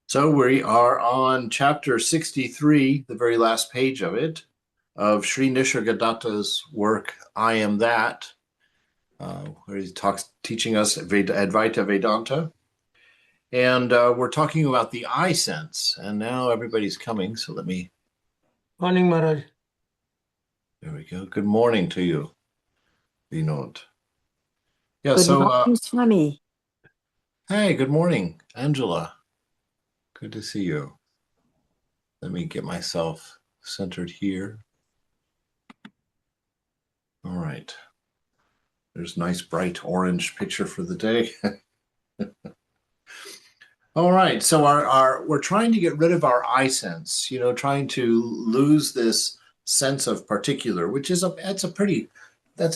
So we are on chapter 63, the very last page of it, of Sri Nisargadatta's work, I Am That, where he talks, teaching us Advaita Vedanta. And we're talking about the I sense. And now everybody's coming, so let me, Morning, Maharaj. there we go. Good morning to you, Vinod. Yeah, Good so, morning, Swami. hey, good morning, Angela. Good to see you. Let me get myself centered here. All right. There's a nice bright orange picture for the day. All right, so we're trying to get rid of our I sense, trying to lose this sense of particular, which is that's a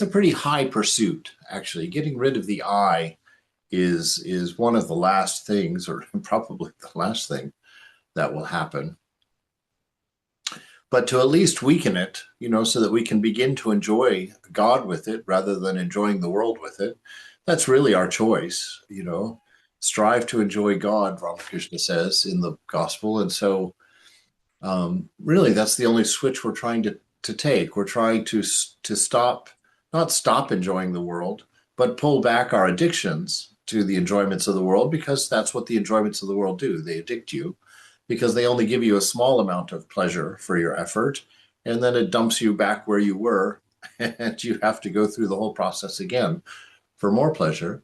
pretty high pursuit, actually. Getting rid of the I is one of the last things, or probably the last thing that will happen. But to at least weaken it, so that we can begin to enjoy God with it rather than enjoying the world with it. That's really our choice, Strive to enjoy God, Ramakrishna says in the gospel. And so really that's the only switch we're trying to take. We're trying to stop, not stop enjoying the world, but pull back our addictions to the enjoyments of the world, because that's what the enjoyments of the world do. They addict you because they only give you a small amount of pleasure for your effort, and then it dumps you back where you were, and you have to go through the whole process again for more pleasure.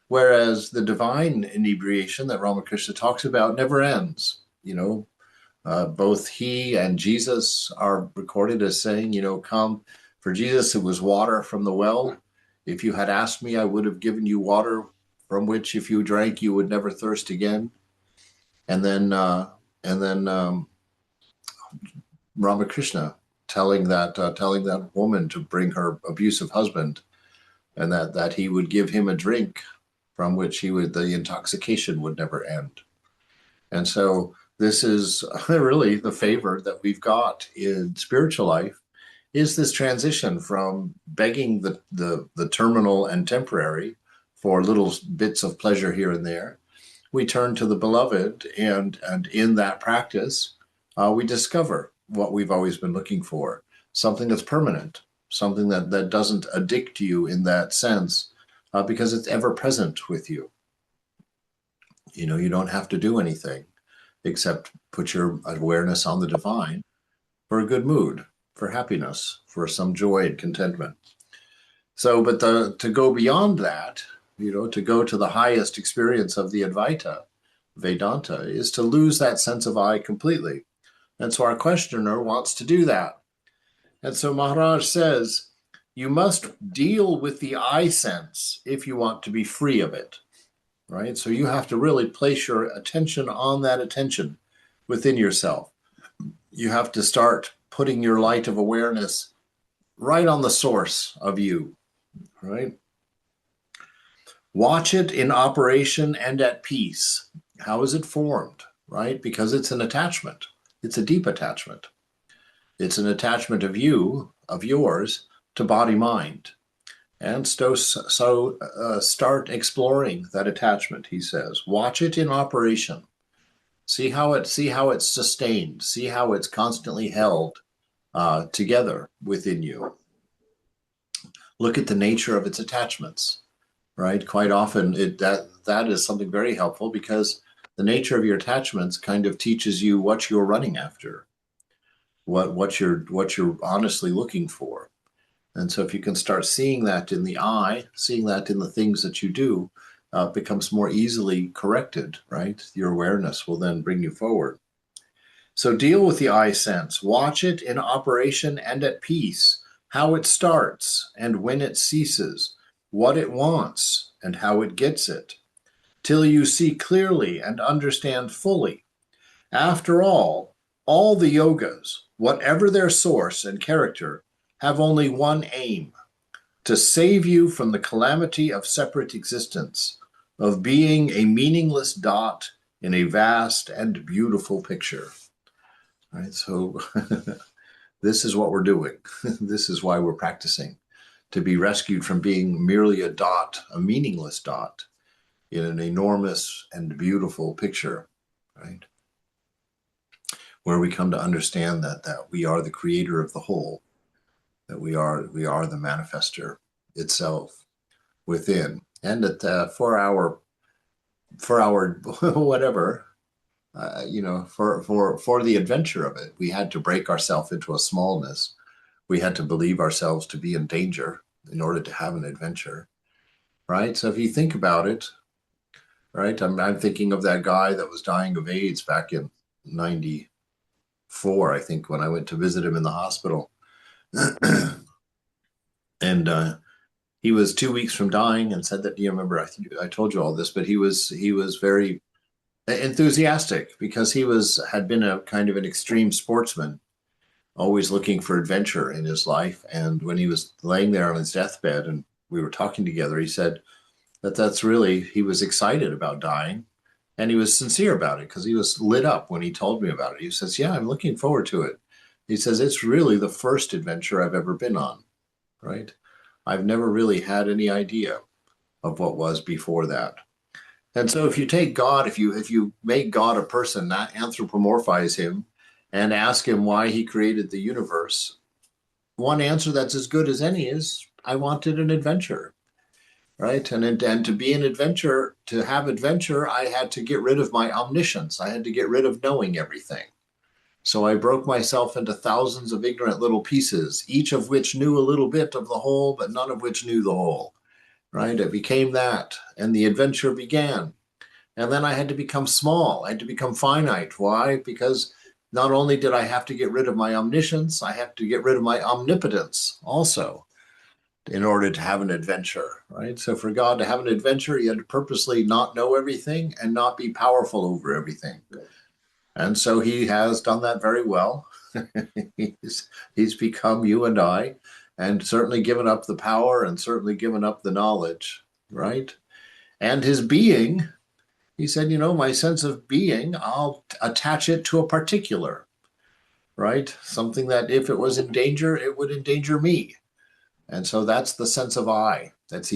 Whereas the divine inebriation that Ramakrishna talks about never ends. Both he and Jesus are recorded as saying, come. For Jesus, it was water from the well. If you had asked me, I would have given you water from which, if you drank, you would never thirst again. And then Ramakrishna telling that woman to bring her abusive husband, and that he would give him a drink from which the intoxication would never end. And so this is really the favor that we've got in spiritual life, is this transition from begging the terminal and temporary for little bits of pleasure here and there. We turn to the beloved, and in that practice, we discover what we've always been looking for, something that's permanent, something that doesn't addict you in that sense, because it's ever present with you. You don't have to do anything except put your awareness on the divine for a good mood, for happiness, for some joy and contentment. So, but to go beyond that, to go to the highest experience of the Advaita, Vedanta, is to lose that sense of I completely. And so our questioner wants to do that. And so Maharaj says, you must deal with the I sense if you want to be free of it, right? So you have to really place your attention on that attention within yourself. You have to start putting your light of awareness right on the source of you, right? Watch it in operation and at peace. How is it formed, right? Because it's an attachment. It's a deep attachment. It's an attachment of yours, to body-mind. And so start exploring that attachment, he says. Watch it in operation. See how it's sustained. See how it's constantly held together within you. Look at the nature of its attachments, right? Quite often that is something very helpful, because the nature of your attachments kind of teaches you what you're running after, what you're honestly looking for. And so if you can start seeing that in the I, seeing that in the things that you do, it becomes more easily corrected, right? Your awareness will then bring you forward. So deal with the I sense. Watch it in operation and at peace, how it starts and when it ceases, what it wants and how it gets it, till you see clearly and understand fully. After all the yogas, whatever their source and character, have only one aim: to save you from the calamity of separate existence, of being a meaningless dot in a vast and beautiful picture. Right? So this is what we're doing. This is why we're practicing, to be rescued from being merely a dot, a meaningless dot, in an enormous and beautiful picture. right? Where we come to understand that we are the creator of the whole, that we are the manifester itself within, and that for our whatever, for the adventure of it, we had to break ourselves into a smallness. We had to believe ourselves to be in danger in order to have an adventure, right? So if you think about it, right, I'm thinking of that guy that was dying of AIDS back in '94, I think, when I went to visit him in the hospital. And he was 2 weeks from dying and said that, you remember, I think I told you all this, but he was very enthusiastic because had been a kind of an extreme sportsman, always looking for adventure in his life. And when he was laying there on his deathbed and we were talking together, he said he was excited about dying, and he was sincere about it because he was lit up when he told me about it. He says, yeah, I'm looking forward to it. He says, it's really the first adventure I've ever been on, right? I've never really had any idea of what was before that. And so if you take God, if you make God a person, not anthropomorphize him and ask him why he created the universe, one answer that's as good as any is, I wanted an adventure, right? And to be an adventure, to have adventure, I had to get rid of my omniscience. I had to get rid of knowing everything. So I broke myself into thousands of ignorant little pieces, each of which knew a little bit of the whole, but none of which knew the whole, right? It became that, and the adventure began. And then I had to become small. I had to become finite. Why? Because not only did I have to get rid of my omniscience, I have to get rid of my omnipotence also in order to have an adventure, right? So for God to have an adventure, he had to purposely not know everything and not be powerful over everything. And so he has done that very well. he's become you and I, and certainly given up the power and certainly given up the knowledge, right? And his being, he said, my sense of being, I'll attach it to a particular, right? Something that if it was in danger, it would endanger me. And so that's the sense of I that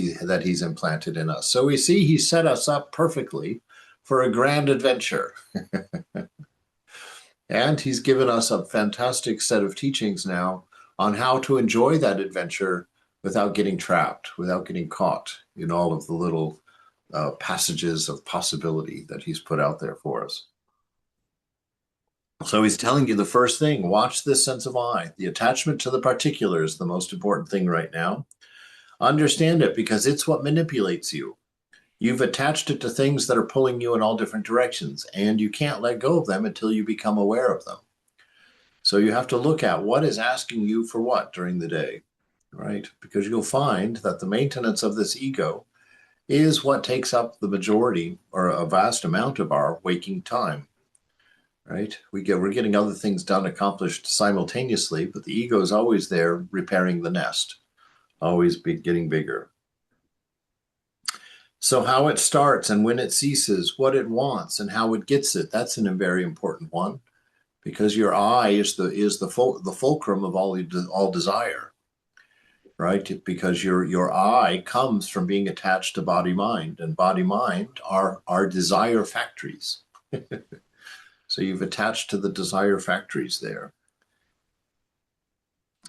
he's implanted in us. So we see he set us up perfectly for a grand adventure. And he's given us a fantastic set of teachings now on how to enjoy that adventure without getting trapped, without getting caught in all of the little passages of possibility that he's put out there for us. So he's telling you the first thing, watch this sense of I. The attachment to the particular is the most important thing right now. Understand it because it's what manipulates you. You've attached it to things that are pulling you in all different directions, and you can't let go of them until you become aware of them. So you have to look at what is asking you for what during the day, right? Because you'll find that the maintenance of this ego is what takes up the majority or a vast amount of our waking time, right? We're getting other things done, accomplished simultaneously, but the ego is always there repairing the nest, always getting bigger. So how it starts and when it ceases, what it wants and how it gets it, that's a very important one, because your I is the fulcrum of all desire, right? Because your I comes from being attached to body mind, and body mind are desire factories. So you've attached to the desire factories there.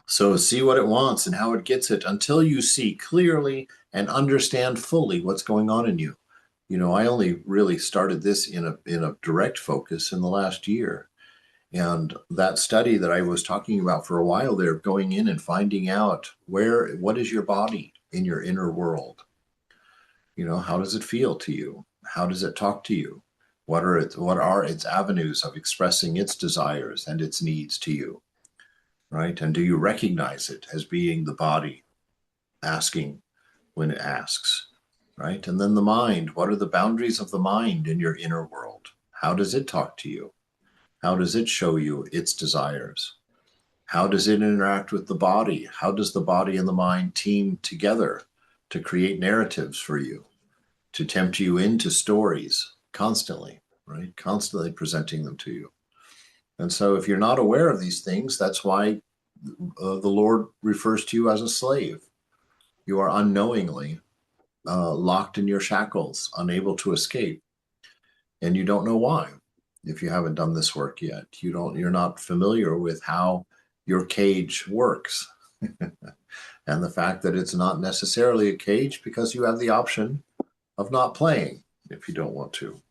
So see what it wants and how it gets it until you see clearly and understand fully what's going on in you. I only really started this in a direct focus in the last year. And that study that I was talking about for a while there, going in and finding out what is your body in your inner world? How does it feel to you? How does it talk to you? What are its avenues of expressing its desires and its needs to you? Right? And do you recognize it as being the body asking when it asks? Right? And then the mind, what are the boundaries of the mind in your inner world? How does it talk to you? How does it show you its desires? How does it interact with the body? How does the body and the mind team together to create narratives for you, to tempt you into stories constantly, right? Constantly presenting them to you. And so if you're not aware of these things, that's why the Lord refers to you as a slave. You are unknowingly locked in your shackles, unable to escape, and you don't know why. if you haven't done this work yet. You're not familiar with how your cage works. And the fact that it's not necessarily a cage because you have the option of not playing if you don't want to.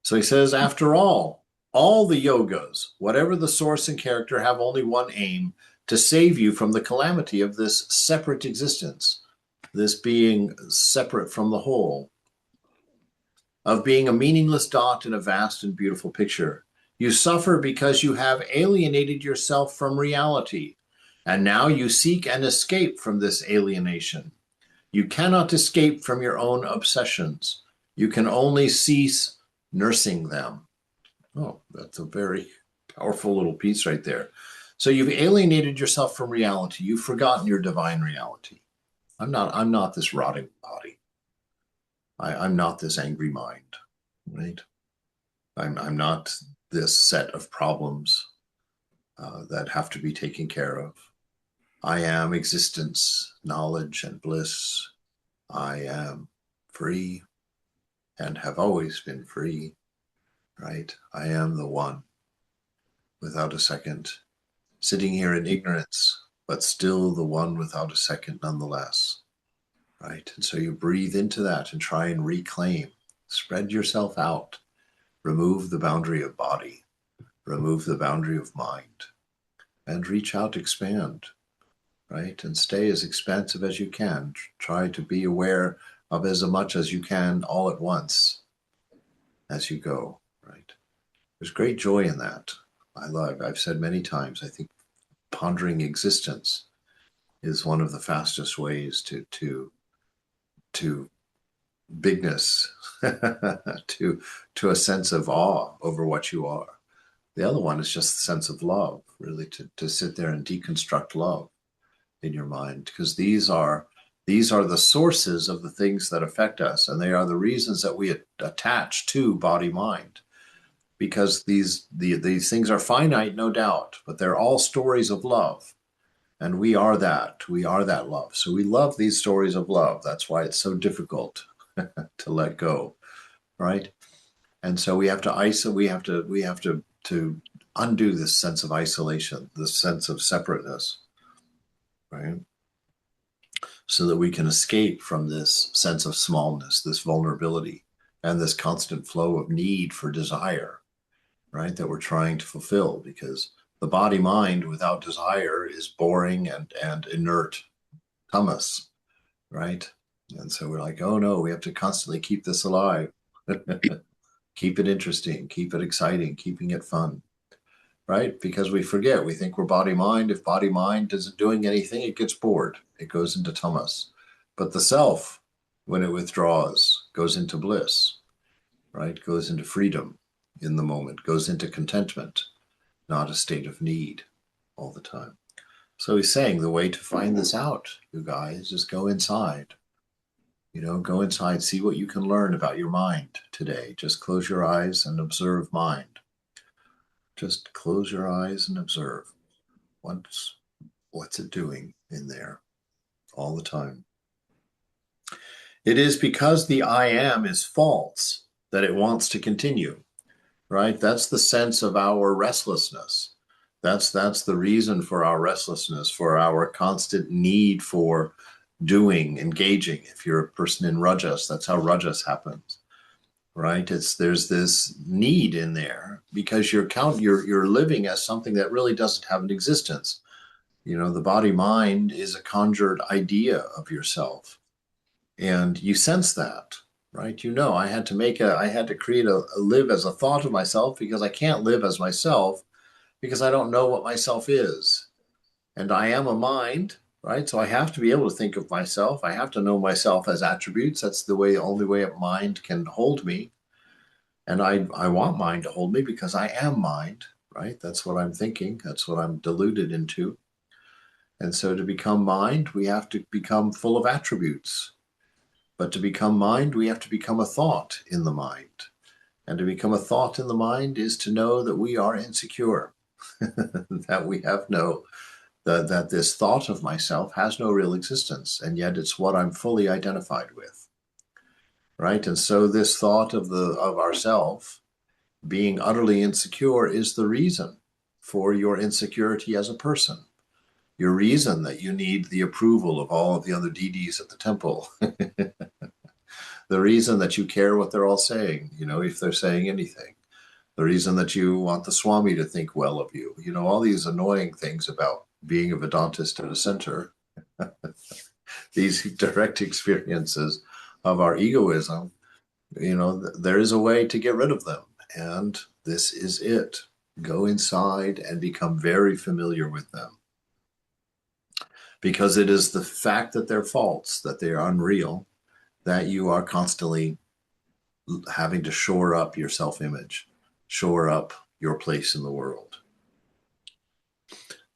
So he says, after all the yogas, whatever the source and character, have only one aim: to save you from the calamity of this separate existence, this being separate from the whole, of being a meaningless dot in a vast and beautiful picture. You suffer because you have alienated yourself from reality, and now you seek an escape from this alienation. You cannot escape from your own obsessions. You can only cease nursing them. Oh, that's a very powerful little piece right there. So you've alienated yourself from reality. You've forgotten your divine reality. I'm not this rotting body. I'm not this angry mind, right? I'm not this set of problems that have to be taken care of. I am existence, knowledge, and bliss. I am free and have always been free, right? I am the one without a second, sitting here in ignorance, but still the one without a second nonetheless, right? And so you breathe into that and try and reclaim, spread yourself out, remove the boundary of body, remove the boundary of mind, and reach out, expand, right? And stay as expansive as you can. Try to be aware of as much as you can all at once as you go, right? There's great joy in that. I've said many times, I think pondering existence is one of the fastest ways to bigness, to a sense of awe over what you are. The other one is just the sense of love, really, to sit there and deconstruct love in your mind, because these are the sources of the things that affect us, and they are the reasons that we attach to body mind, because these things are finite, no doubt, but they're all stories of love, and we are that love. So we love these stories of love. That's why it's so difficult to let go, right? And so we have to undo this sense of isolation, this sense of separateness, right? So that we can escape from this sense of smallness, this vulnerability, and this constant flow of need for desire, right? That we're trying to fulfill, because the body mind without desire is boring and inert, tamas, right? And so we're like, oh no, we have to constantly keep this alive, keep it interesting, keep it exciting, keeping it fun, right? Because we forget, we think we're body mind. If body mind isn't doing anything, it gets bored. It goes into tamas. But the self, when it withdraws, goes into bliss, right? Goes into freedom in the moment, goes into contentment, not a state of need all the time. So he's saying the way to find this out, you guys, is go inside. Go inside, see what you can learn about your mind today. Just close your eyes and observe mind. Just close your eyes and observe. What's it doing in there all the time? It is because the I am is false that it wants to continue, right? That's the sense of our restlessness. That's the reason for our restlessness, for our constant need for doing, engaging. If you're a person in rajas, that's how rajas happens, right? There's this need in there because you're living as something that really doesn't have an existence. The body mind is a conjured idea of yourself, and you sense that, right? I had to create a live as a thought of myself, because I can't live as myself because I don't know what myself is. And I am a mind, right? So I have to be able to think of myself. I have to know myself as attributes. That's the only way a mind can hold me. And I want mind to hold me because I am mind, right? That's what I'm thinking. That's what I'm deluded into. And so to become mind, we have to become full of attributes. But to become mind, we have to become a thought in the mind. And to become a thought in the mind is to know that we are insecure, that we have that this thought of myself has no real existence, and yet it's what I'm fully identified with, right? And so this thought of ourself Being utterly insecure is the reason for your insecurity as a person. Your reason that you need the approval of all of the other deities at the temple. The reason that you care what they're all saying, if they're saying anything. The reason that you want the Swami to think well of you. All these annoying things about being a Vedantist at a center. These direct experiences of our egoism, there is a way to get rid of them. And this is it. Go inside and become very familiar with them. Because it is the fact that they're false, that they are unreal, that you are constantly having to shore up your self-image, shore up your place in the world.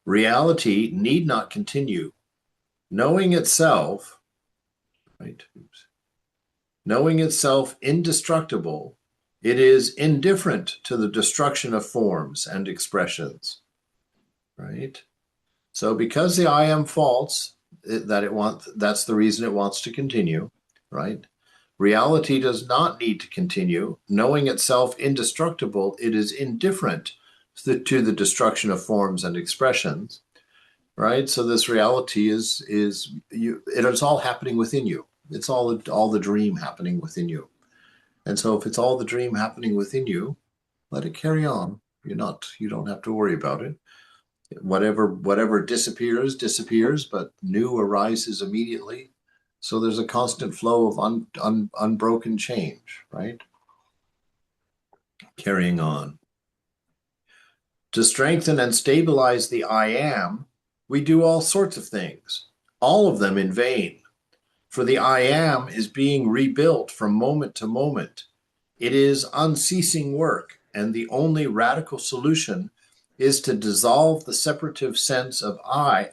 Reality need not continue. Knowing itself, right? Knowing itself indestructible, it is indifferent to the destruction of forms and expressions, right? So because the I am false, that's the reason it wants to continue, right? Reality does not need to continue. Knowing itself indestructible, it is indifferent to the destruction of forms and expressions, right? So this reality it's all happening within you. It's all the dream happening within you. And so if it's all the dream happening within you, let it carry on. You don't have to worry about it. Whatever disappears, but new arises immediately. So there's a constant flow of unbroken change, right? Carrying on. To strengthen and stabilize the I am, we do all sorts of things, all of them in vain. For the I am is being rebuilt from moment to moment. It is unceasing work, and the only radical solution is to dissolve the separative sense of I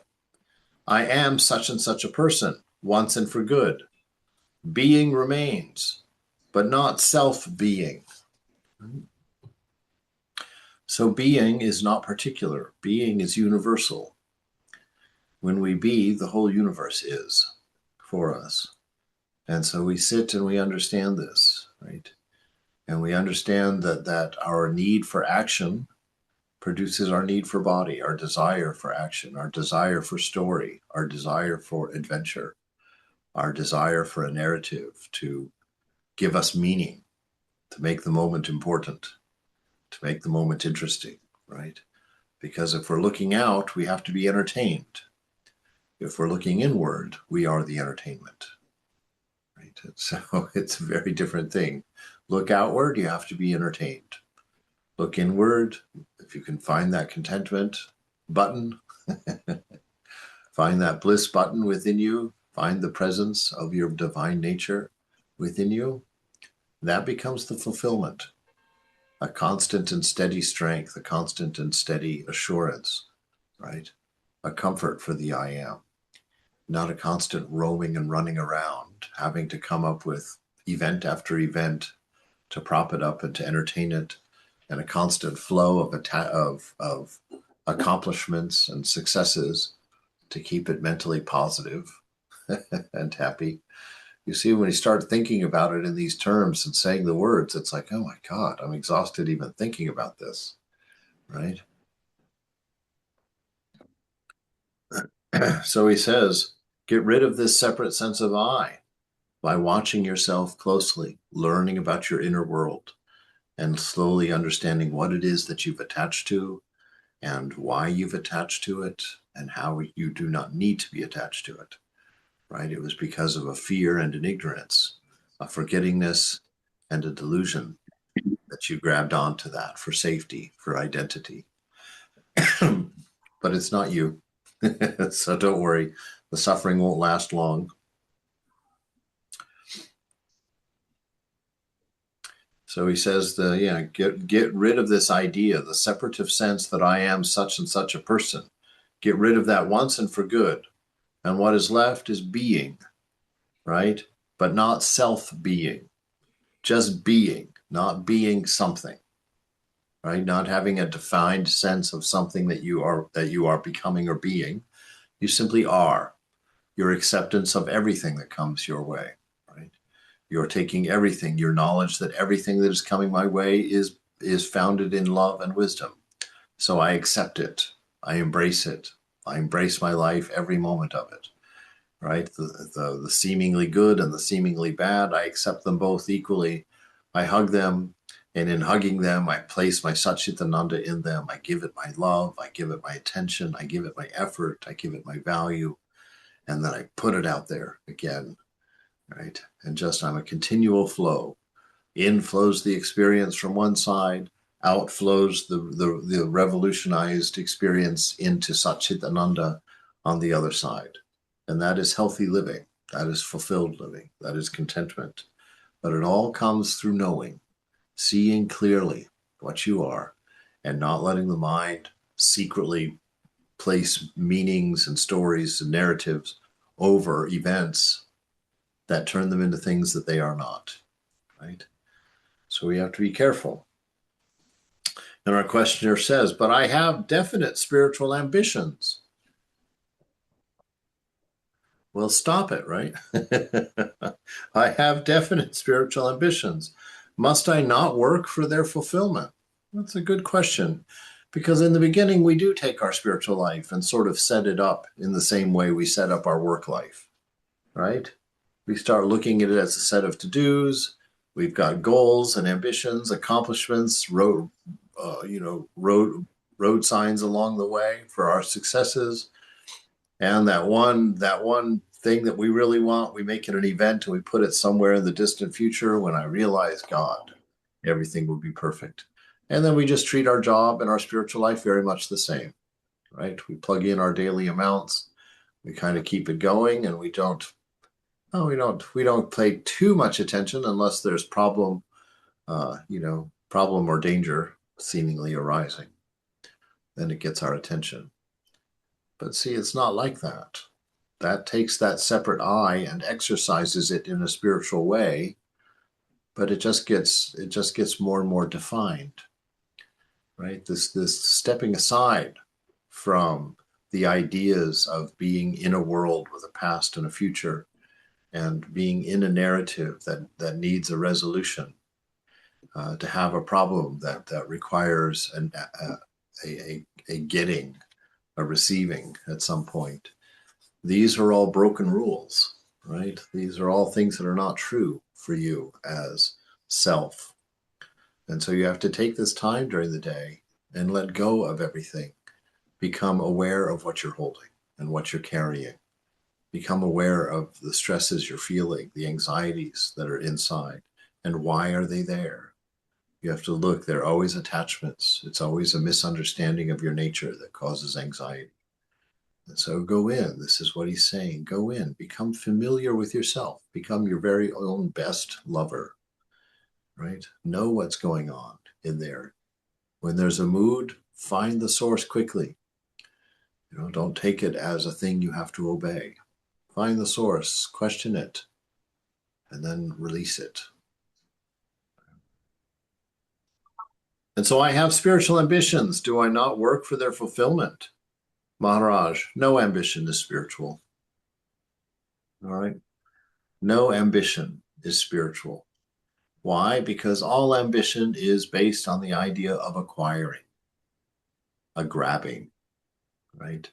am such and such a person, once and for good. Being remains, but not self-being. So being is not particular. Being is universal. When we be, the whole universe is for us. And so we sit and we understand this, right? And we understand that our need for action produces our need for body, our desire for action, our desire for story, our desire for adventure, our desire for a narrative to give us meaning, to make the moment important, to make the moment interesting, right? Because if we're looking out, we have to be entertained. If we're looking inward, we are the entertainment, right? So it's a very different thing. Look outward, you have to be entertained. Look inward, if you can find that contentment button, find that bliss button within you, find the presence of your divine nature within you, that becomes the fulfillment. A constant and steady strength, a constant and steady assurance, right? A comfort for the I am. Not a constant roaming and running around, having to come up with event after event to prop it up and to entertain it, and a constant flow of accomplishments and successes to keep it mentally positive and happy. You see, when you start thinking about it in these terms and saying the words, it's like, oh my God, I'm exhausted even thinking about this, right? So he says, get rid of this separate sense of I by watching yourself closely, learning about your inner world, and slowly understanding what it is that you've attached to and why you've attached to it and how you do not need to be attached to it, right? It was because of a fear and an ignorance, a forgettingness and a delusion that you grabbed onto that for safety, for identity. But it's not you. So don't worry. The suffering won't last long. So he says, get rid of this idea, the separative sense that I am such and such a person. Get rid of that once and for good. And what is left is being, right? But not self-being. Just being, not being something, right? Not having a defined sense of something that you are becoming or being. You simply are. Your acceptance of everything that comes your way, right? You're taking everything, your knowledge that everything that is coming my way is is founded in love and wisdom. So I accept it. I embrace it. I embrace my life, every moment of it, right? The seemingly good and the seemingly bad, I accept them both equally. I hug them, and in hugging them, I place my Satchitananda in them. I give it my love, I give it my attention, I give it my effort, I give it my value, and then I put it out there again, right? And just I'm a continual flow. In flows the experience from one side, out flows the revolutionized experience into Satchitananda on the other side. And that is healthy living. That is fulfilled living. That is contentment. But it all comes through knowing, seeing clearly what you are, and not letting the mind secretly place meanings and stories and narratives over events that turn them into things that they are not, right? So we have to be careful. And our questioner says, but I have definite spiritual ambitions. Well, stop it, right? I have definite spiritual ambitions. Must I not work for their fulfillment? That's a good question. Because in the beginning, we do take our spiritual life and sort of set it up in the same way we set up our work life, right? We start looking at it as a set of to-dos. We've got goals and ambitions, accomplishments, road signs along the way for our successes. And that one thing that we really want, we make it an event and we put it somewhere in the distant future when I realize, God, everything will be perfect. And then we just treat our job and our spiritual life very much the same, right? We plug in our daily amounts, we kind of keep it going, and we don't pay too much attention unless there's problem or danger seemingly arising. Then it gets our attention. But see, it's not like that. That takes that separate I and exercises it in a spiritual way, but it just gets more and more defined, right? This stepping aside from the ideas of being in a world with a past and a future, and being in a narrative that needs a resolution, to have a problem that requires a getting, a receiving at some point. These are all broken rules, right? These are all things that are not true for you as self. And so you have to take this time during the day and let go of everything. Become aware of what you're holding and what you're carrying. Become aware of the stresses you're feeling, the anxieties that are inside, and why are they there? You have to look, they're always attachments. It's always a misunderstanding of your nature that causes anxiety. And so go in. This is what he's saying. Go in. Become familiar with yourself. Become your very own best lover, right? Know what's going on in there. When there's a mood, find the source quickly. Don't take it as a thing you have to obey. Find the source, question it, and then release it. And so I have spiritual ambitions. Do I not work for their fulfillment? Maharaj, no ambition is spiritual. All right? No ambition is spiritual. Why? Because all ambition is based on the idea of acquiring, a grabbing, right?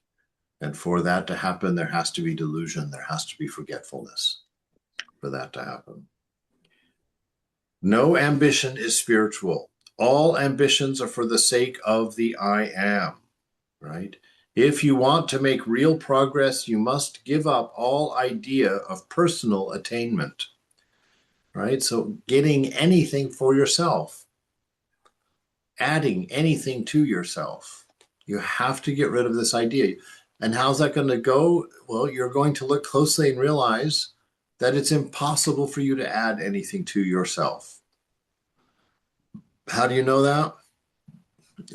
And for that to happen, there has to be delusion. There has to be forgetfulness for that to happen. No ambition is spiritual. All ambitions are for the sake of the I am, right? If you want to make real progress, you must give up all idea of personal attainment, right? So getting anything for yourself, adding anything to yourself, you have to get rid of this idea. And how's that going to go? Well, you're going to look closely and realize that it's impossible for you to add anything to yourself. How do you know that?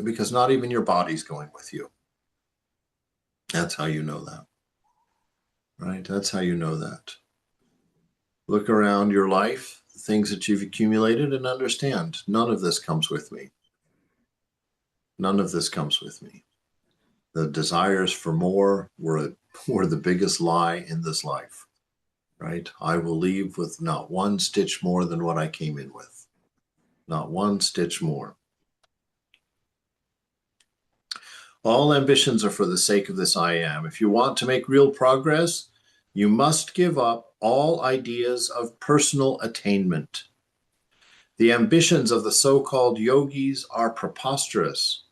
Because not even your body's going with you. That's how you know that, right? That's how you know that. Look around your life, the things that you've accumulated, and understand none of this comes with me. None of this comes with me. The desires for more were the biggest lie in this life, right? I will leave with not one stitch more than what I came in with. Not one stitch more. All ambitions are for the sake of this I am. If you want to make real progress, you must give up all ideas of personal attainment. The ambitions of the so-called yogis are preposterous.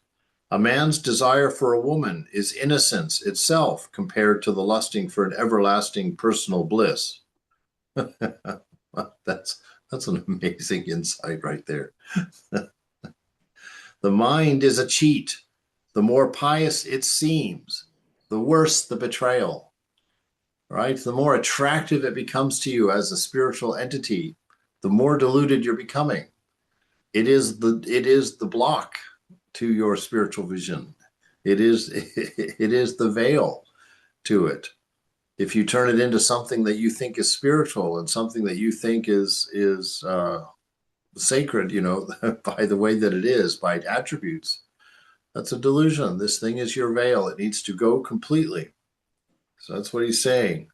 A man's desire for a woman is innocence itself compared to the lusting for an everlasting personal bliss. That's an amazing insight right there. The mind is a cheat. The more pious it seems, the worse the betrayal, right? The more attractive it becomes to you as a spiritual entity, the more deluded you're becoming. It is the block to your spiritual vision. It is the veil to it. If you turn it into something that you think is spiritual and something that you think is sacred, by the way that it is, by attributes, that's a delusion. This thing is your veil. It needs to go completely. So that's what he's saying.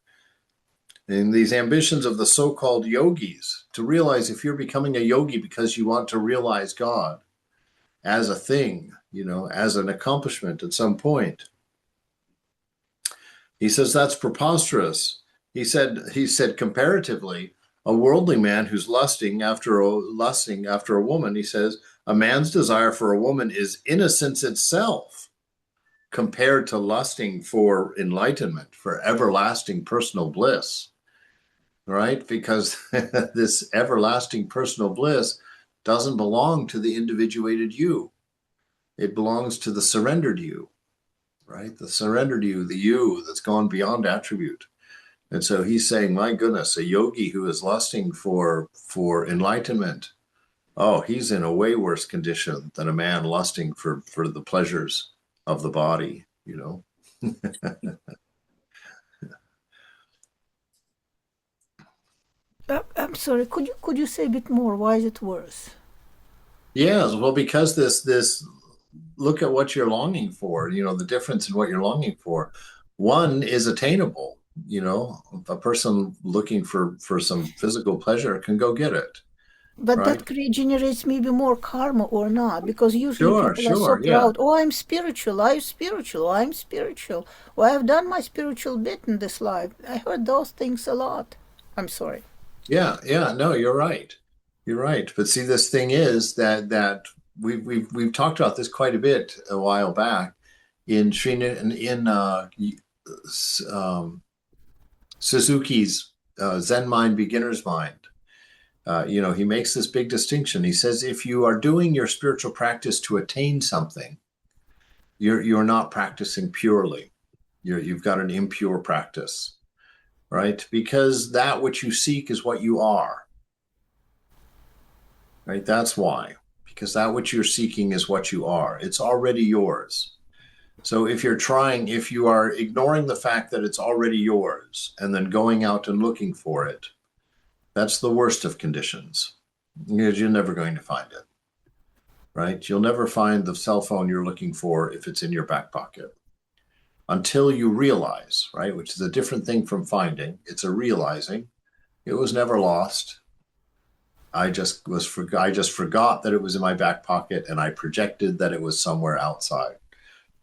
In these ambitions of the so-called yogis, to realize if you're becoming a yogi because you want to realize God as a thing, as an accomplishment at some point, he says that's preposterous. He said comparatively, a worldly man who's lusting after a woman, he says, a man's desire for a woman is innocence itself compared to lusting for enlightenment, for everlasting personal bliss, right? Because this everlasting personal bliss doesn't belong to the individuated you. It belongs to the surrendered you, right? The surrendered you that's gone beyond attribute. And so he's saying, my goodness, a yogi who is lusting for enlightenment, oh, he's in a way worse condition than a man lusting for the pleasures of the body, I'm sorry. Could you say a bit more? Why is it worse? Yes, well, because this look at what you're longing for, the difference in what you're longing for. One is attainable, a person looking for some physical pleasure can go get it, But right? that generates maybe more karma or not, because usually Sure, people are so sure, yeah. proud. Oh, I'm spiritual. I'm spiritual. I'm spiritual. Well, I've done my spiritual bit in this life. I heard those things a lot. I'm sorry. Yeah, no, you're right. You're right. But see, this thing is that we've talked about this quite a bit a while back in um, Suzuki's Zen Mind, Beginner's Mind. He makes this big distinction. He says if you are doing your spiritual practice to attain something, you're not practicing purely. You've got an impure practice, right? Because that which you seek is what you are, right? That's why. Because that which you're seeking is what you are. It's already yours. So if you are ignoring the fact that it's already yours and then going out and looking for it, that's the worst of conditions because you're never going to find it, right? You'll never find the cell phone you're looking for if it's in your back pocket until you realize, right? Which is a different thing from finding. It's a realizing. It was never lost. I just forgot that it was in my back pocket and I projected that it was somewhere outside.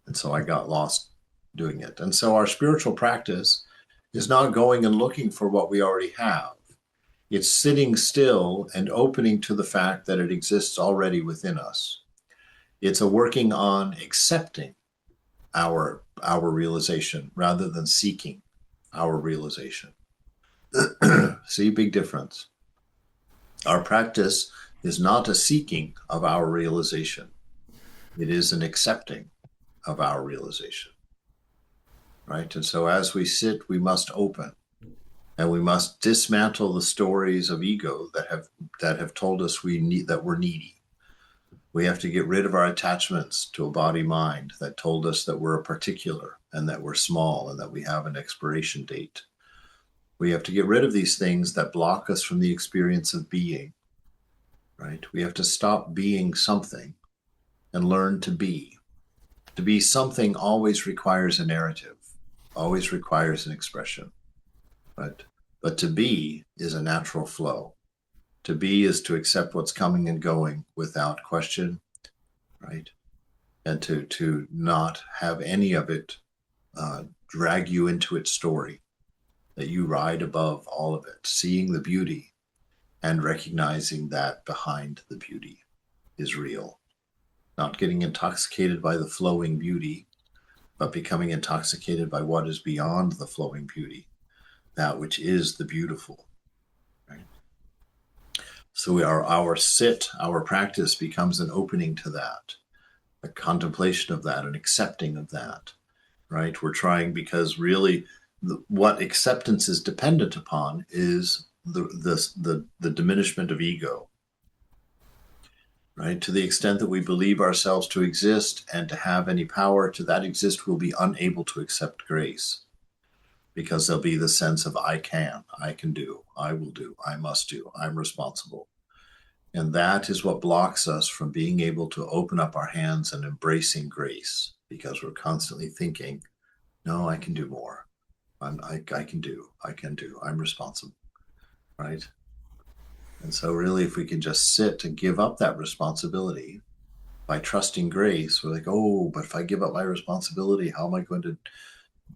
And so I got lost doing it. And so our spiritual practice is not going and looking for what we already have. It's sitting still and opening to the fact that it exists already within us. It's a working on accepting our realization rather than seeking our realization. See, big difference. Our practice is not a seeking of our realization. It is an accepting of our realization, right? And so as we sit, we must open and we must dismantle the stories of ego that have told us that we're needy. We have to get rid of our attachments to a body mind that told us that we're a particular and that we're small and that we have an expiration date. We have to get rid of these things that block us from the experience of being, right? We have to stop being something and learn to be. To be something always requires a narrative, always requires an expression, right? But to be is a natural flow. To be is to accept what's coming and going without question, right? and to not have any of it drag you into its story, that you ride above all of it, seeing the beauty and recognizing that behind the beauty is real. Not getting intoxicated by the flowing beauty, but becoming intoxicated by what is beyond the flowing beauty, that which is the beautiful. Right? So our practice becomes an opening to that, a contemplation of that, an accepting of that. Right? We're trying, because really what acceptance is dependent upon is the diminishment of ego. Right? To the extent that we believe ourselves to exist and to have any power to that exist, we'll be unable to accept grace, because there'll be the sense of I can do, I will do, I must do, I'm responsible. And that is what blocks us from being able to open up our hands and embracing grace, because we're constantly thinking, no, I can do more. I can do, I'm responsible, right? And so really, if we can just sit and give up that responsibility by trusting grace, we're like, oh, but if I give up my responsibility, how am I going to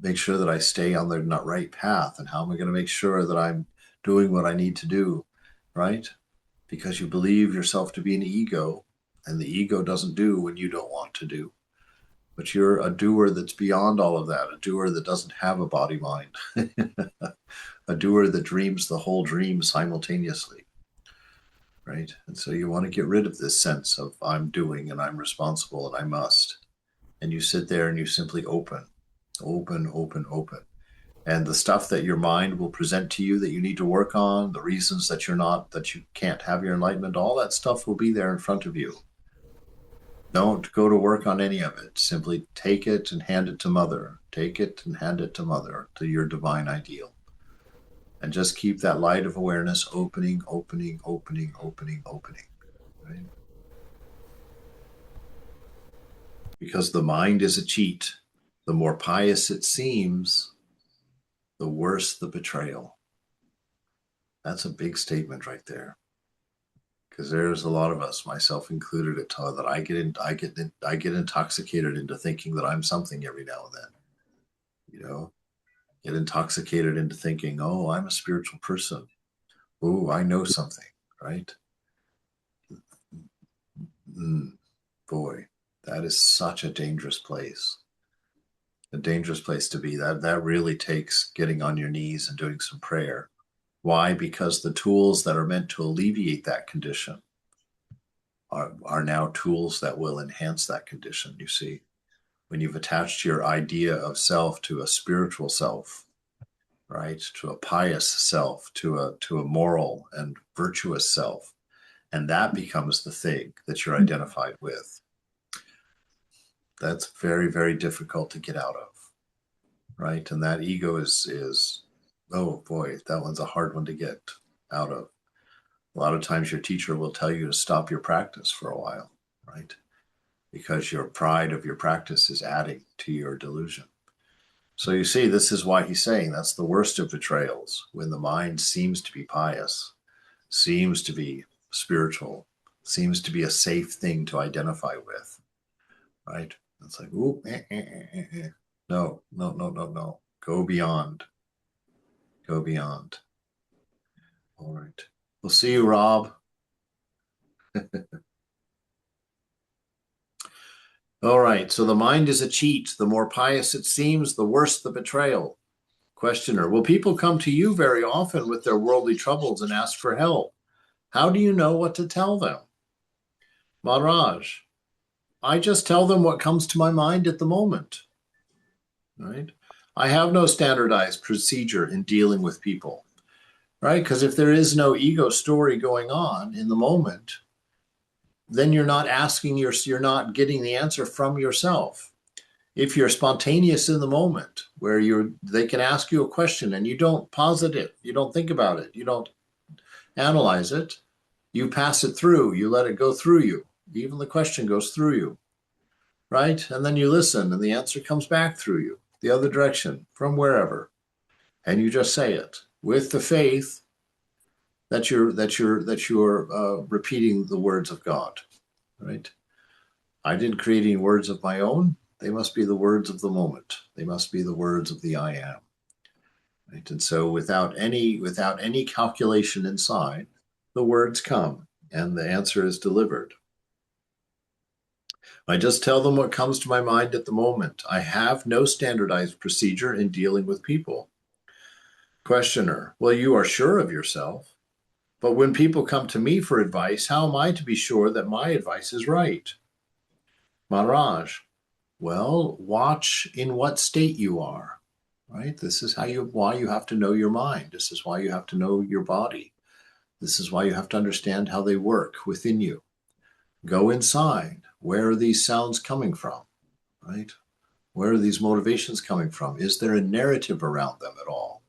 make sure that I stay on the right path? And how am I going to make sure that I'm doing what I need to do, right? Because you believe yourself to be an ego, and the ego doesn't do when you don't want to do. But you're a doer that's beyond all of that, a doer that doesn't have a body mind, a doer that dreams the whole dream simultaneously, right? And so you want to get rid of this sense of I'm doing and I'm responsible and I must. And you sit there and you simply open. And the stuff that your mind will present to you that you need to work on, the reasons that you can't have your enlightenment, all that stuff will be there in front of you. Don't go to work on any of it. Simply take it and hand it to Mother. Take it and hand it to Mother, to your divine ideal. And just keep that light of awareness opening. Right? Because the mind is a cheat. The more pious it seems, the worse the betrayal. That's a big statement right there. Because there's a lot of us, myself included, at times that I get intoxicated into thinking that I'm something every now and then. Get intoxicated into thinking, oh, I'm a spiritual person. Oh, I know something, right? Boy, that is such a dangerous place. A dangerous place to be. That really takes getting on your knees and doing some prayer. Why? Because the tools that are meant to alleviate that condition are now tools that will enhance that condition. You see, when you've attached your idea of self to a spiritual self, right, to a pious self, to a moral and virtuous self, and that becomes the thing that you're identified with, that's very, very difficult to get out of, right? And that ego is oh boy, that one's a hard one to get out of. A lot of times your teacher will tell you to stop your practice for a while, right? Because your pride of your practice is adding to your delusion. So you see, this is why he's saying that's the worst of betrayals, when the mind seems to be pious, seems to be spiritual, seems to be a safe thing to identify with, right? It's like, ooh, No. Go beyond. Go beyond. All right. We'll see you, Rob. All right. So the mind is a cheat. The more pious it seems, the worse the betrayal. Questioner. Well, people come to you very often with their worldly troubles and ask for help. How do you know what to tell them? Maharaj, I just tell them what comes to my mind at the moment. Right? I have no standardized procedure in dealing with people. Right? Because if there is no ego story going on in the moment, then you're not you're not getting the answer from yourself. If you're spontaneous in the moment, where they can ask you a question and you don't posit it, you don't think about it, you don't analyze it, you pass it through, you let it go through you. Even the question goes through you, right? And then you listen and the answer comes back through you, the other direction, from wherever. And you just say it with the faith that you're repeating the words of God, right? I didn't create any words of my own. They must be the words of the moment. They must be the words of the I am. Right? And so without any calculation inside, the words come and the answer is delivered. I just tell them what comes to my mind at the moment. I have no standardized procedure in dealing with people. Questioner, well, you are sure of yourself. But when people come to me for advice, how am I to be sure that my advice is right? Maharaj, well, watch in what state you are, right? This is why you have to know your mind. This is why you have to know your body. This is why you have to understand how they work within you. Go inside. Where are these sounds coming from, right? Where are these motivations coming from? Is there a narrative around them at all,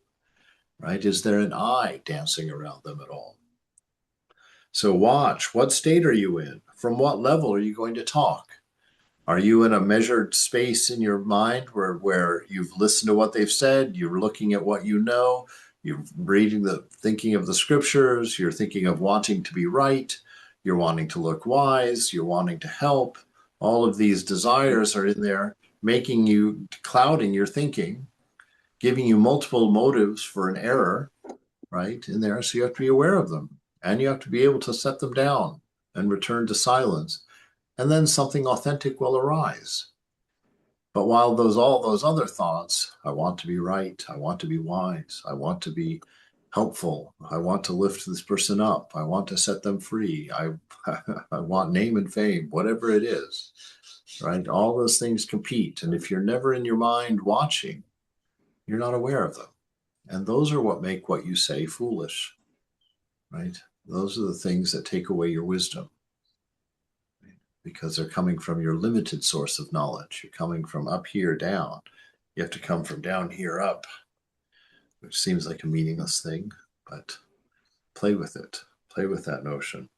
right? Is there an I dancing around them at all? So watch, what state are you in? From what level are you going to talk? Are you in a measured space in your mind where you've listened to what they've said, you're looking at what you know, you're thinking of the scriptures, you're thinking of wanting to be right, you're wanting to look wise, you're wanting to help. All of these desires are in there, clouding your thinking, giving you multiple motives for an error, right, in there. So you have to be aware of them and you have to be able to set them down and return to silence. And then something authentic will arise. But while all those other thoughts, I want to be right, I want to be wise, I want to be helpful, I want to lift this person up, I want to set them free, I want name and fame, whatever it is, right? All those things compete. And if you're never in your mind watching, you're not aware of them. And those are what make what you say foolish, right? Those are the things that take away your wisdom, because they're coming from your limited source of knowledge. You're coming from up here down. You have to come from down here up, which seems like a meaningless thing, but play with it. Play with that notion.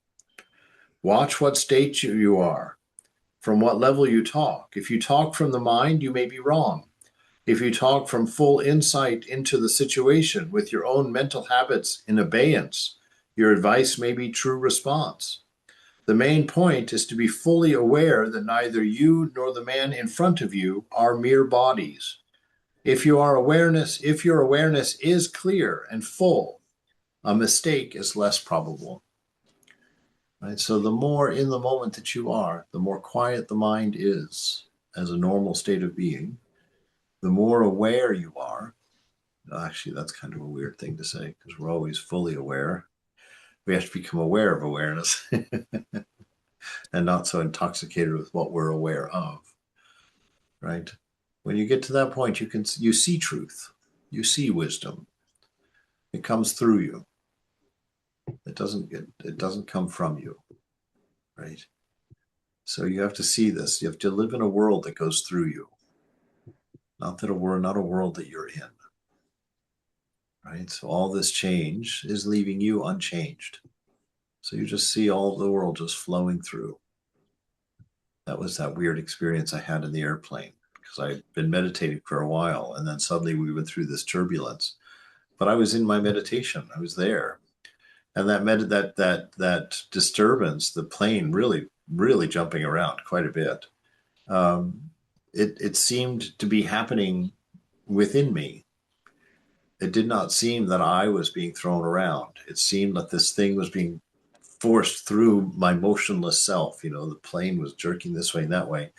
Watch what state you are, from what level you talk. If you talk from the mind, you may be wrong. If you talk from full insight into the situation with your own mental habits in abeyance, your advice may be true response. The main point is to be fully aware that neither you nor the man in front of you are mere bodies. If your awareness is clear and full, a mistake is less probable. Right? So the more in the moment that you are, the more quiet the mind is as a normal state of being, the more aware you are. Actually, that's kind of a weird thing to say because we're always fully aware. We have to become aware of awareness. And not so intoxicated with what we're aware of, right? When you get to that point, you see truth, you see wisdom. It comes through you. It doesn't come from you, right? So you have to see this. You have to live in a world that goes through you, not a world that you're in, right? So all this change is leaving you unchanged. So you just see all the world just flowing through. That was that weird experience I had in the airplane because I'd been meditating for a while and then suddenly we went through this turbulence. But I was in my meditation. I was there. And that disturbance, the plane really jumping around quite a bit. It seemed to be happening within me. It did not seem that I was being thrown around. It seemed that this thing was being forced through my motionless self. The plane was jerking this way and that way,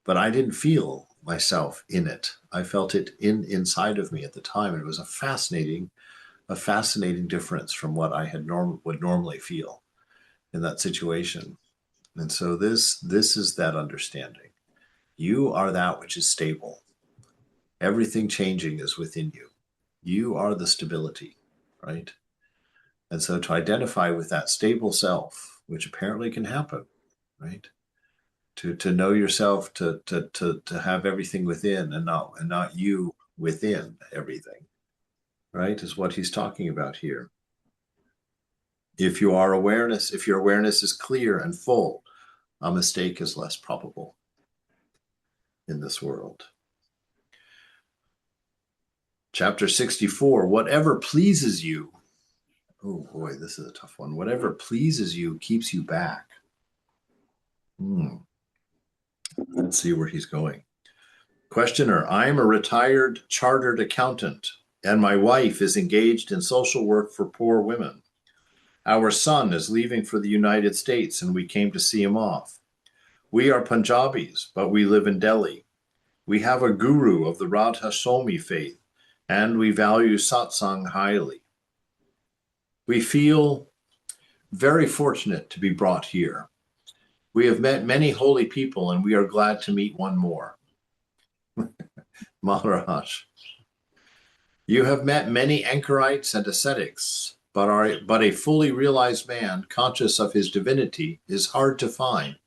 but I didn't feel myself in it. I felt it inside of me at the time. And it was a fascinating difference from what I would normally feel in that situation. And so this is that understanding. You are that which is stable. Everything changing is within you. You are the stability, right? And so to identify with that stable self, which apparently can happen, right? To know yourself, to have everything within and not you within everything, right? Is what he's talking about here. If your awareness is clear and full, a mistake is less probable in this world. Chapter 64, whatever pleases you. Oh boy, this is a tough one. Whatever pleases you keeps you back. Let's see where he's going. Questioner, I'm a retired chartered accountant, and my wife is engaged in social work for poor women. Our son is leaving for the United States, and we came to see him off. We are Punjabis, but we live in Delhi. We have a guru of the Radha Somi faith, and we value satsang highly. We feel very fortunate to be brought here. We have met many holy people, and we are glad to meet one more. Maharaj, you have met many anchorites and ascetics, but a fully realized man, conscious of his divinity, is hard to find.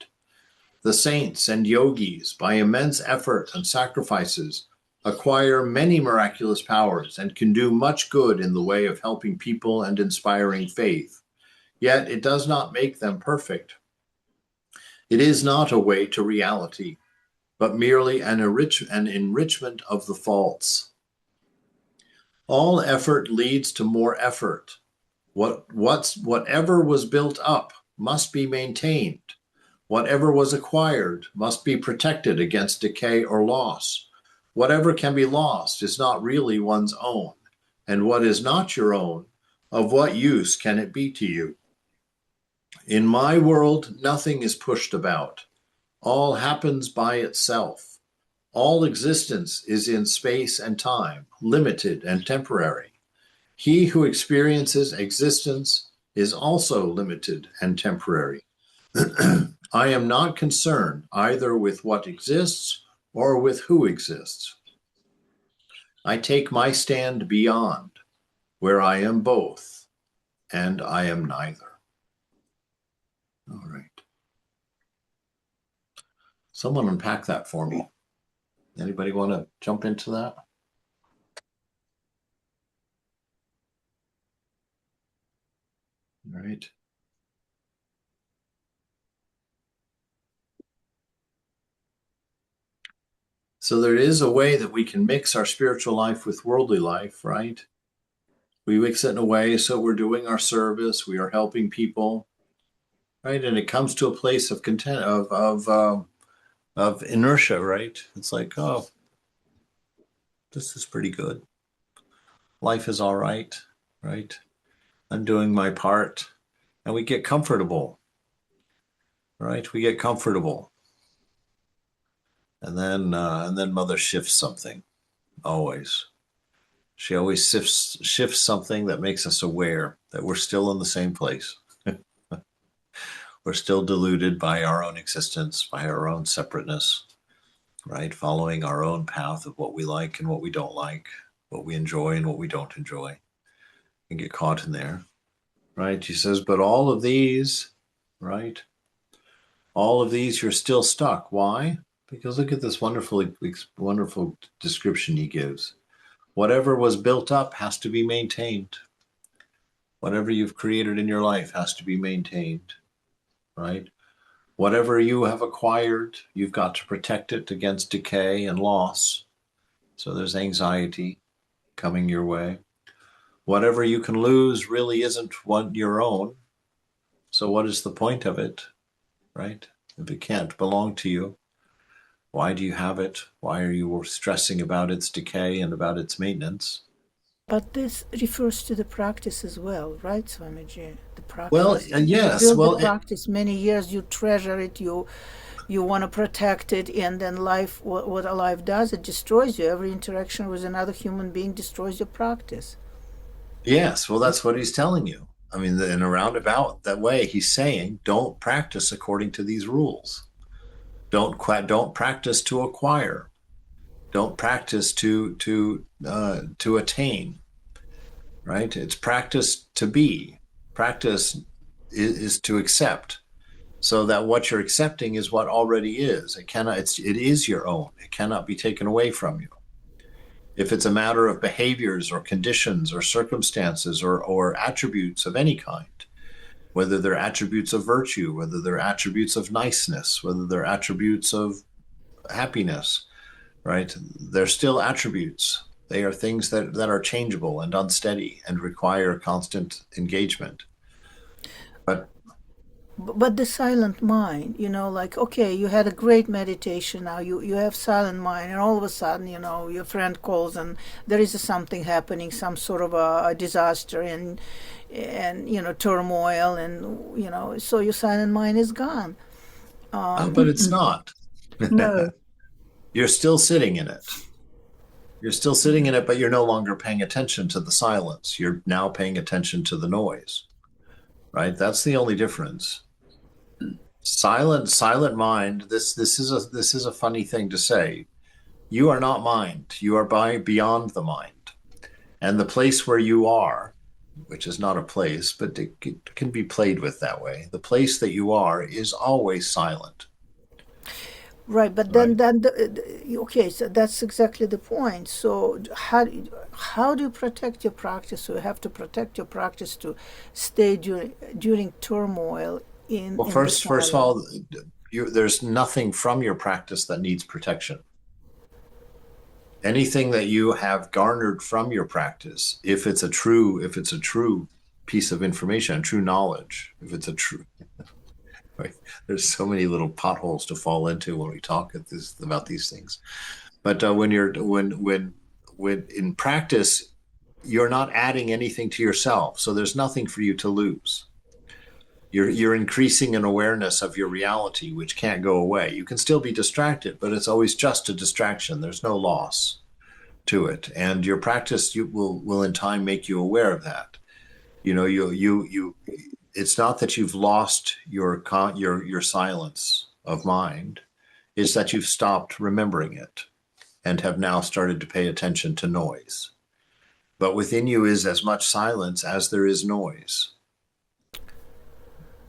The saints and yogis, by immense effort and sacrifices, acquire many miraculous powers and can do much good in the way of helping people and inspiring faith. Yet it does not make them perfect. It is not a way to reality, but merely an enrichment of the faults. All effort leads to more effort. Whatever was built up must be maintained. Whatever was acquired must be protected against decay or loss. Whatever can be lost is not really one's own, and what is not your own, of what use can it be to you? In my world, nothing is pushed about. All happens by itself. All existence is in space and time, limited and temporary. He who experiences existence is also limited and temporary. I am not concerned either with what exists or with who exists. I take my stand beyond, where I am both, and I am neither. All right. Someone unpack that for me. Anybody want to jump into that? All right. So there is a way that we can mix our spiritual life with worldly life, right? We mix it in a way so we're doing our service, we are helping people, right? And it comes to a place of content, of inertia, right? It's like, oh, this is pretty good. Life is all right, right? I'm doing my part, and we get comfortable, right? We get comfortable, and then Mother shifts something. Always, she always shifts something that makes us aware that we're still in the same place. We're still deluded by our own existence, by our own separateness, right? Following our own path of what we like and what we don't like, what we enjoy and what we don't enjoy, and get caught in there, right? She says, but all of these, right? All of these, you're still stuck. Why? Because look at this wonderful description he gives. Whatever was built up has to be maintained. Whatever you've created in your life has to be maintained, right? Whatever you have acquired, you've got to protect it against decay and loss. So there's anxiety coming your way. Whatever you can lose really isn't your own. So what is the point of it, right? If it can't belong to you, why do you have it? Why are you stressing about its decay and about its maintenance? But this refers to the practice as well, right, Swamiji? The practice. Well, yes. You build Well, the practice many years, you treasure it, you want to protect it, and then life, what a life does, it destroys you. Every interaction with another human being destroys your practice. yes. Well, that's what he's telling you. I mean, in a roundabout that way, he's saying, don't practice according to these rules. Don't practice to acquire. Don't practice to attain. Right? It's practice to be. Practice is to accept, so that what you're accepting is what already is. It is your own. It cannot be taken away from you. If it's a matter of behaviors or conditions or circumstances or attributes of any kind, whether they're attributes of virtue, whether they're attributes of niceness, whether they're attributes of happiness, right? They're still attributes. They are things that are changeable and unsteady and require constant engagement. But But the silent mind, like, okay, you had a great meditation, now you have silent mind, and all of a sudden, your friend calls and there is something happening, some sort of a disaster, and turmoil, and so your silent mind is gone. But it's not. No. You're still sitting in it. You're still sitting in it, but you're no longer paying attention to the silence. You're now paying attention to the noise, right? That's the only difference. Silent mind. This is a funny thing to say. You are not mind. You are beyond the mind, and the place where you are, which is not a place, but it can be played with that way. The place that you are is always silent, Right, but right? okay, so that's exactly the point. So how do you protect your practice? So you have to protect your practice to stay during turmoil Well, in the first of silence. all, there's nothing from your practice that needs protection. Anything that you have garnered from your practice, if it's a true piece of information, true knowledge, if it's a true, right? There's so many little potholes to fall into when we talk about these things. But when in practice, you're not adding anything to yourself, so there's nothing for you to lose. You're increasing an awareness of your reality, which can't go away. You can still be distracted, but it's always just a distraction. There's no loss to it, and your practice will in time make you aware of that. You it's not that you've lost your silence of mind. It's that you've stopped remembering it and have now started to pay attention to noise. But within you is as much silence as there is noise,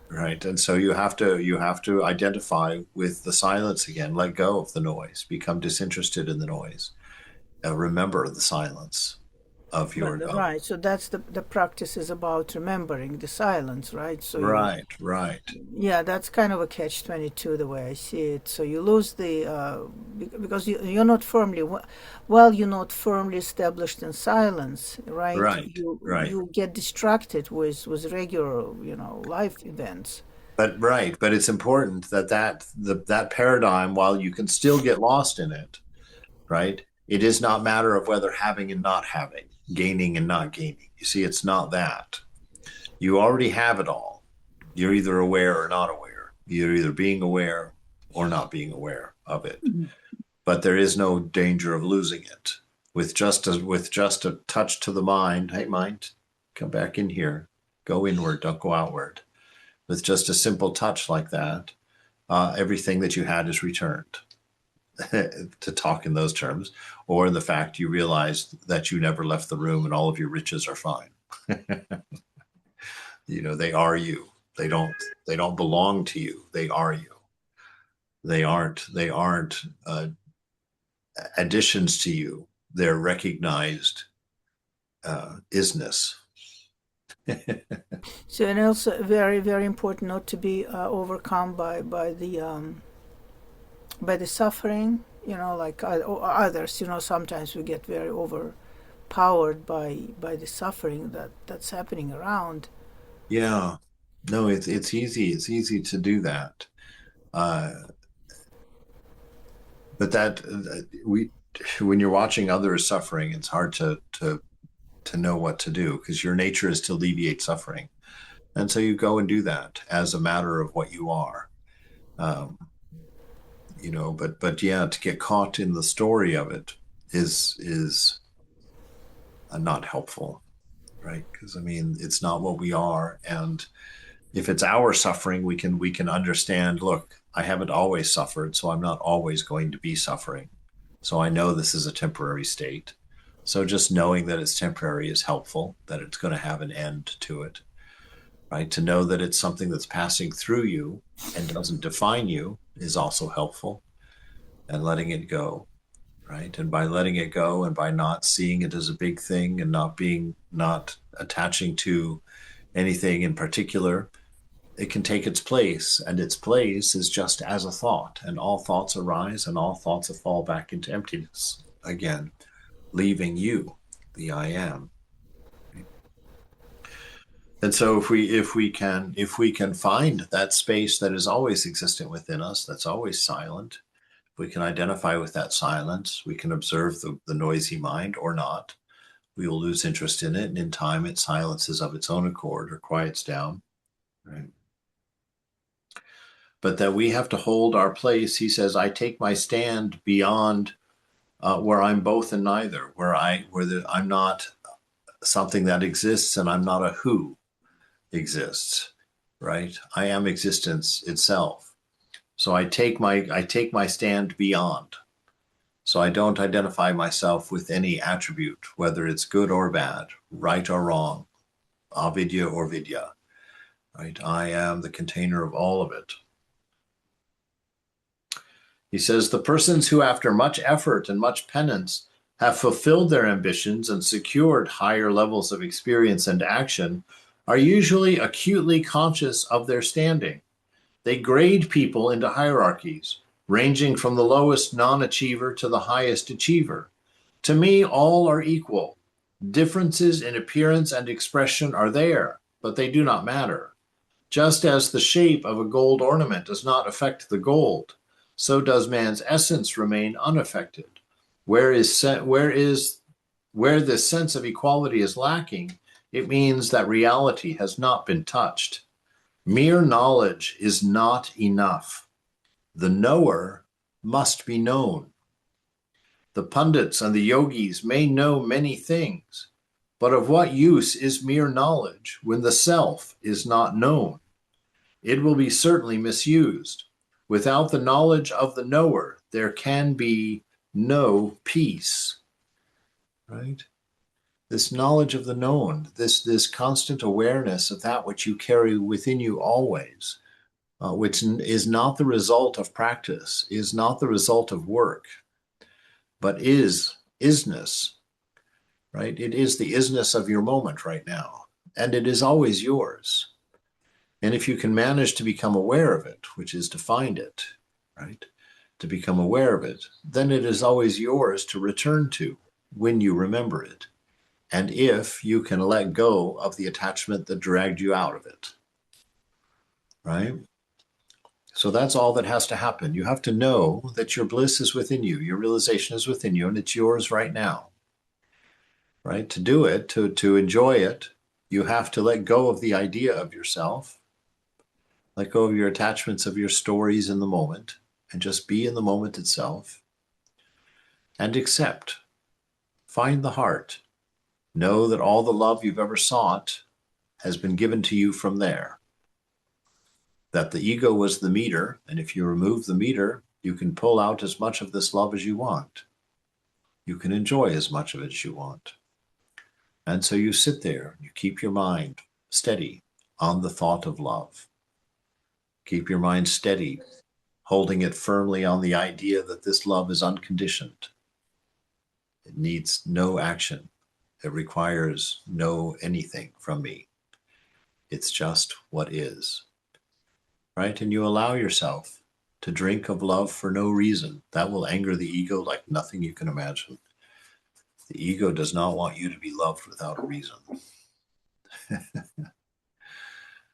right? And so you have to identify with the silence again, let go of the noise, become disinterested in the noise, remember the silence of But your of right, so that's the practice is about remembering the silence, right? So right, right. yeah, that's kind of a catch-22 the way I see it. So you lose the because you're not firmly well, you're not firmly established in silence, right? Right, right. You get distracted with regular, life events. But it's important that paradigm, while you can still get lost in it, right? It is not matter of whether having and not having, gaining and not gaining. You see, it's not that. You already have it all. You're either aware or not aware. You're either being aware or not being aware of it. But there is no danger of losing it. With just a touch to the mind, hey mind, come back in here. Go inward, don't go outward. With just a simple touch like that, everything that you had is returned. To talk in those terms, or in the fact you realize that you never left the room and all of your riches are fine. They are you. They don't belong to you. They are you. They aren't additions to you. They're recognized isness. So and also very very important not to be overcome by the suffering, like others. Sometimes we get very overpowered by the suffering that's happening around. Yeah. No, it's easy. It's easy to do that. Uh, but that we when you're watching others suffering, it's hard to know what to do because your nature is to alleviate suffering. And so you go and do that as a matter of what you are. Um, but yeah, to get caught in the story of it is not helpful, right? Because I mean, it's not what we are, and if it's our suffering, we can understand. Look, I haven't always suffered, so I'm not always going to be suffering. So I know this is a temporary state. So just knowing that it's temporary is helpful. That it's going to have an end to it, right? To know that it's something that's passing through you and doesn't define you is also helpful, and letting it go, right? And by letting it go and by not seeing it as a big thing and not attaching to anything in particular, it can take its place, and its place is just as a thought, and all thoughts arise and all thoughts fall back into emptiness again, leaving you, the I am. And so if we can find that space that is always existent within us, that's always silent, if we can identify with that silence, we can observe the noisy mind or not. We will lose interest in it, and in time it silences of its own accord or quiets down. Right? But that we have to hold our place. He says, I take my stand beyond where I'm both and neither, I'm not something that exists and I'm not a who exists, right? I am existence itself. So I take my stand beyond. So I don't identify myself with any attribute, whether it's good or bad, right or wrong, avidya or vidya, right? I am the container of all of it. He says, the persons who after much effort and much penance have fulfilled their ambitions and secured higher levels of experience and action are usually acutely conscious of their standing. They grade people into hierarchies, ranging from the lowest non-achiever to the highest achiever. To me, all are equal. Differences in appearance and expression are there, but they do not matter. Just as the shape of a gold ornament does not affect the gold, so does man's essence remain unaffected. Where this sense of equality is lacking, it means that reality has not been touched. Mere knowledge is not enough. The knower must be known. The pundits and the yogis may know many things, but of what use is mere knowledge when the self is not known? It will be certainly misused. Without the knowledge of the knower, there can be no peace. Right? This knowledge of the known, this constant awareness of that which you carry within you always, which is not the result of practice, is not the result of work, but isness, right? It is the isness of your moment right now, and it is always yours. And if you can manage to become aware of it, which is to find it, right? To become aware of it, then it is always yours to return to when you remember it. And if you can let go of the attachment that dragged you out of it, right? So that's all that has to happen. You have to know that your bliss is within you, your realization is within you, and it's yours right now, right? To do it, to enjoy it, you have to let go of the idea of yourself, let go of your attachments, of your stories in the moment, and just be in the moment itself, and accept. Find the heart. Know that all the love you've ever sought has been given to you from there. That the ego was the meter, and if you remove the meter, you can pull out as much of this love as you want. You can enjoy as much of it as you want. And so you sit there, you keep your mind steady on the thought of love. Keep your mind steady, holding it firmly on the idea that this love is unconditioned. It needs no action. It requires no anything from me. It's just what is. Right? And you allow yourself to drink of love for no reason. That will anger the ego like nothing you can imagine. The ego does not want you to be loved without a reason.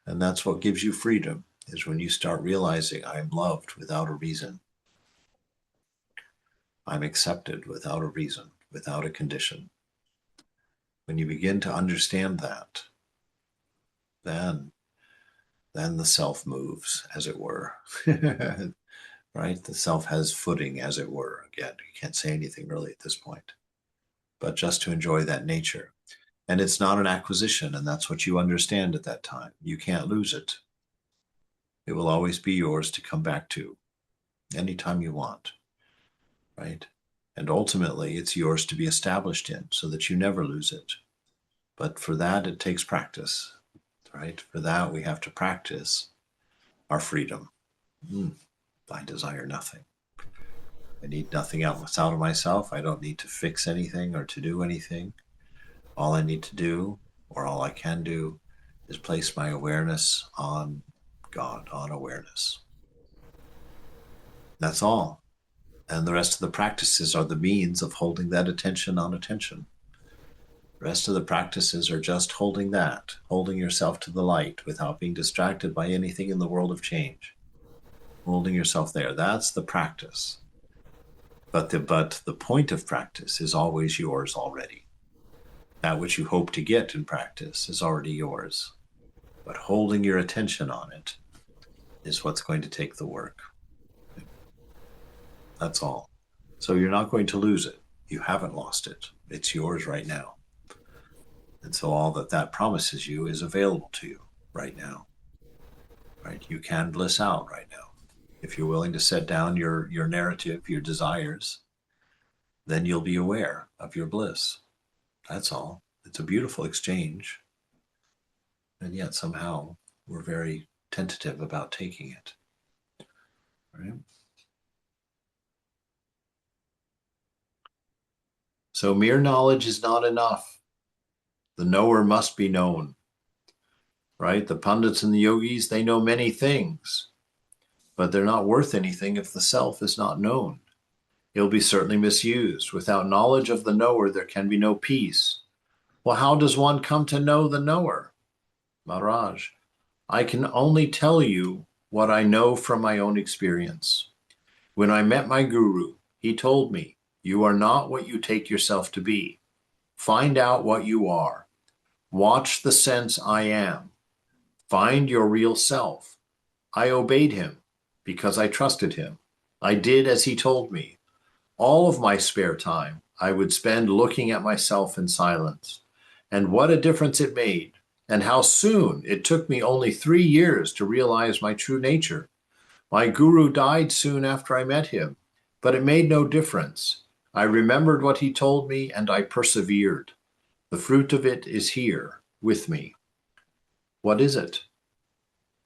And that's what gives you freedom, is when you start realizing I'm loved without a reason. I'm accepted without a reason, without a condition. When you begin to understand that, then the self moves, as it were. Right? The self has footing, as it were. Again, you can't say anything really at this point, but just to enjoy that nature. And it's not an acquisition, and that's what you understand at that time. You can't lose it. It will always be yours to come back to anytime you want, right? And ultimately, it's yours to be established in so that you never lose it. But for that, it takes practice, right? For that, we have to practice our freedom. I desire nothing. I need nothing else out of myself. I don't need to fix anything or to do anything. All I need to do, or all I can do, is place my awareness on God, on awareness. That's all. And the rest of the practices are the means of holding that attention on attention. The rest of the practices are just holding that, holding yourself to the light without being distracted by anything in the world of change. Holding yourself there. That's the practice. But the point of practice is always yours already. That which you hope to get in practice is already yours. But holding your attention on it is what's going to take the work. That's all. So you're not going to lose it. You haven't lost it. It's yours right now. And so all that promises you is available to you right now. Right? You can bliss out right now. If you're willing to set down your narrative, your desires, then you'll be aware of your bliss. That's all. It's a beautiful exchange. And yet somehow we're very tentative about taking it. Right? So mere knowledge is not enough. The knower must be known. Right? The pundits and the yogis, they know many things, but they're not worth anything if the self is not known. It'll be certainly misused. Without knowledge of the knower, there can be no peace. Well, how does one come to know the knower? Maharaj, I can only tell you what I know from my own experience. When I met my guru, he told me, you are not what you take yourself to be. Find out what you are. Watch the sense I am. Find your real self. I obeyed him because I trusted him. I did as he told me. All of my spare time I would spend looking at myself in silence. And what a difference it made. And how soon it took me only 3 years to realize my true nature. My guru died soon after I met him, but it made no difference. I remembered what he told me and I persevered. The fruit of it is here with me. What is it?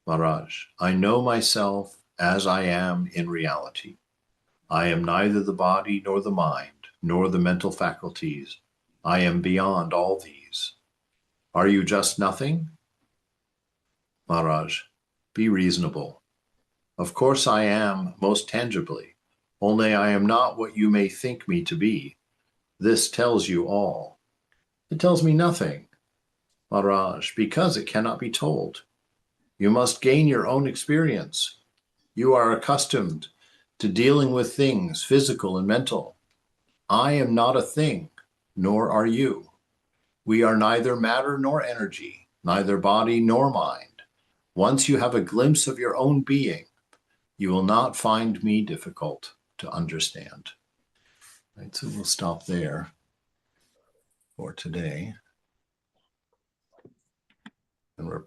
Maharaj, I know myself as I am in reality. I am neither the body nor the mind, nor the mental faculties. I am beyond all these. Are you just nothing? Maharaj, be reasonable. Of course I am most tangibly, only I am not what you may think me to be. This tells you all. It tells me nothing, Maharaj, because it cannot be told. You must gain your own experience. You are accustomed to dealing with things, physical and mental. I am not a thing, nor are you. We are neither matter nor energy, neither body nor mind. Once you have a glimpse of your own being, you will not find me difficult to understand. Right, so we'll stop there for today. And we're